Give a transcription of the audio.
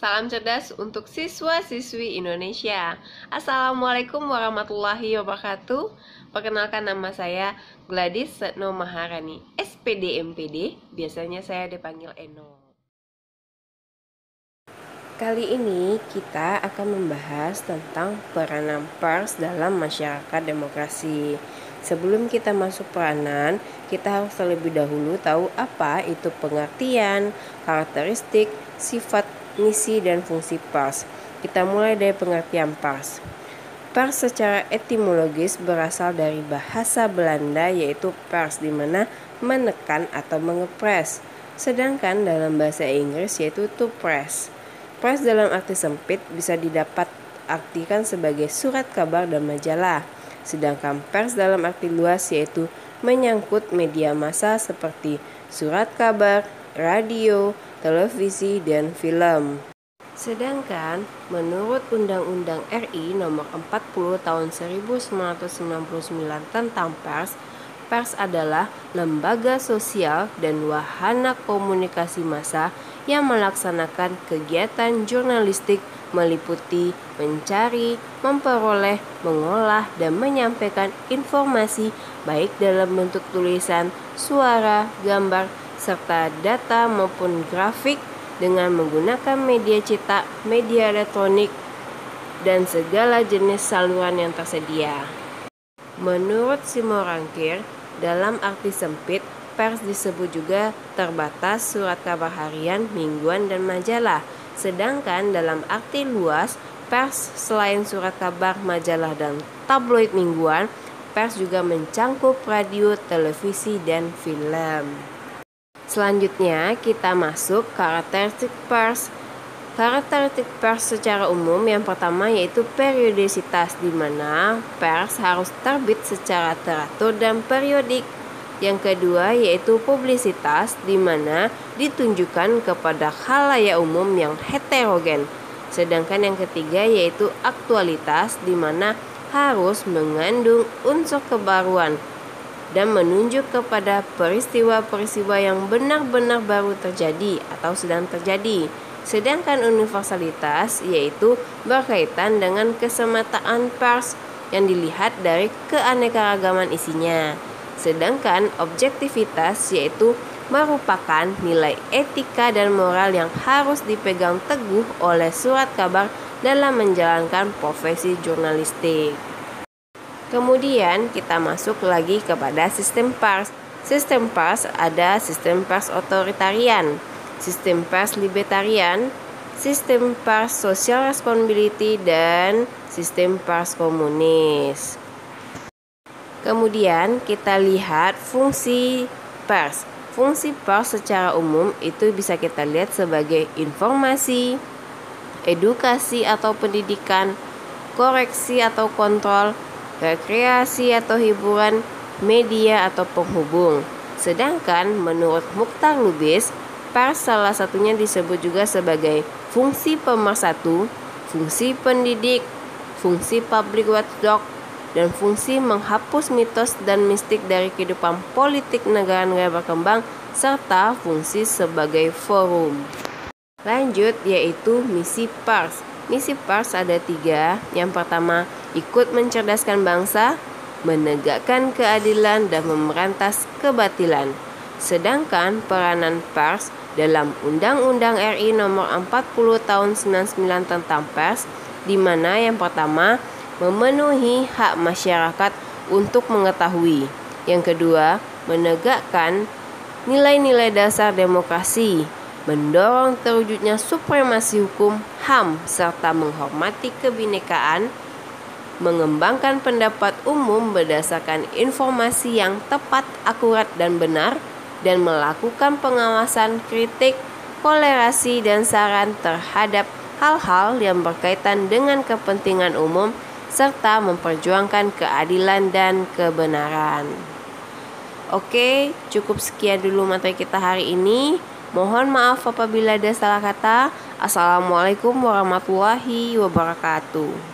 Salam cerdas untuk siswa-siswi Indonesia. Assalamualaikum warahmatullahi wabarakatuh. Perkenalkan, nama saya Gladys Setno Maharani, SPD MPD. Biasanya saya dipanggil Eno. Kali ini kita akan membahas tentang peranan pers dalam masyarakat demokrasi. Sebelum kita masuk peranan, kita harus terlebih dahulu tahu apa itu pengertian, karakteristik, sifat, misi, dan fungsi pers. Kita mulai dari pengertian pers. Pers secara etimologis berasal dari bahasa Belanda, yaitu pers, di mana menekan atau mengepres. Sedangkan dalam bahasa Inggris yaitu to press. Pers dalam arti sempit bisa didapat artikan sebagai surat kabar dan majalah. Sedangkan pers dalam arti luas yaitu menyangkut media massa seperti surat kabar, radio, televisi, dan film. Sedangkan menurut Undang-Undang RI Nomor 40 Tahun 1999 tentang pers, pers adalah lembaga sosial dan wahana komunikasi massa yang melaksanakan kegiatan jurnalistik meliputi mencari, memperoleh, mengolah, dan menyampaikan informasi baik dalam bentuk tulisan, suara, gambar, serta data maupun grafik dengan menggunakan media cetak, media elektronik, dan segala jenis saluran yang tersedia. Menurut Simorangkir, dalam arti sempit, pers disebut juga terbatas surat kabar harian, mingguan, dan majalah. Sedangkan dalam arti luas, pers selain surat kabar, majalah, dan tabloid mingguan, pers juga mencangkup radio, televisi, dan film. Selanjutnya kita masuk karakteristik pers. Karakteristik pers secara umum yang pertama yaitu periodisitas, di mana pers harus terbit secara teratur dan periodik. Yang kedua yaitu publisitas, di mana ditunjukkan kepada khalayak umum yang heterogen. Sedangkan yang ketiga yaitu aktualitas, di mana harus mengandung unsur kebaruan dan menunjuk kepada peristiwa-peristiwa yang benar-benar baru terjadi atau sedang terjadi. Sedangkan universalitas yaitu berkaitan dengan kesemataan pers yang dilihat dari keanekaragaman isinya. Sedangkan objektivitas yaitu merupakan nilai etika dan moral yang harus dipegang teguh oleh surat kabar dalam menjalankan profesi jurnalistik. Kemudian kita masuk lagi kepada sistem pers. Sistem pers ada sistem pers otoritarian, sistem pers libertarian, sistem pers social responsibility, dan sistem pers komunis. Kemudian kita lihat fungsi pers. Fungsi pers secara umum itu bisa kita lihat sebagai informasi, edukasi atau pendidikan, koreksi atau kontrol, rekreasi atau hiburan, media atau penghubung. Sedangkan menurut Mukhtar Lubis, pers salah satunya disebut juga sebagai fungsi pemersatu, fungsi pendidik, fungsi public watchdog, dan fungsi menghapus mitos dan mistik dari kehidupan politik negara-negara berkembang, serta fungsi sebagai forum. Lanjut yaitu misi pers. Misi pers ada 3. Yang pertama, ikut mencerdaskan bangsa, menegakkan keadilan, dan memberantas kebatilan. Sedangkan peranan pers dalam Undang-Undang RI Nomor 40 Tahun 99 tentang pers, di mana yang pertama, memenuhi hak masyarakat untuk mengetahui. Yang kedua, menegakkan nilai-nilai dasar demokrasi, mendorong terwujudnya supremasi hukum, HAM, serta menghormati kebinekaan, mengembangkan pendapat umum berdasarkan informasi yang tepat, akurat, dan benar, dan melakukan pengawasan, kritik, kolerasi, dan saran terhadap hal-hal yang berkaitan dengan kepentingan umum, serta memperjuangkan keadilan dan kebenaran. Oke, cukup sekian dulu materi kita hari ini. Mohon maaf apabila ada salah kata. Assalamualaikum warahmatullahi wabarakatuh.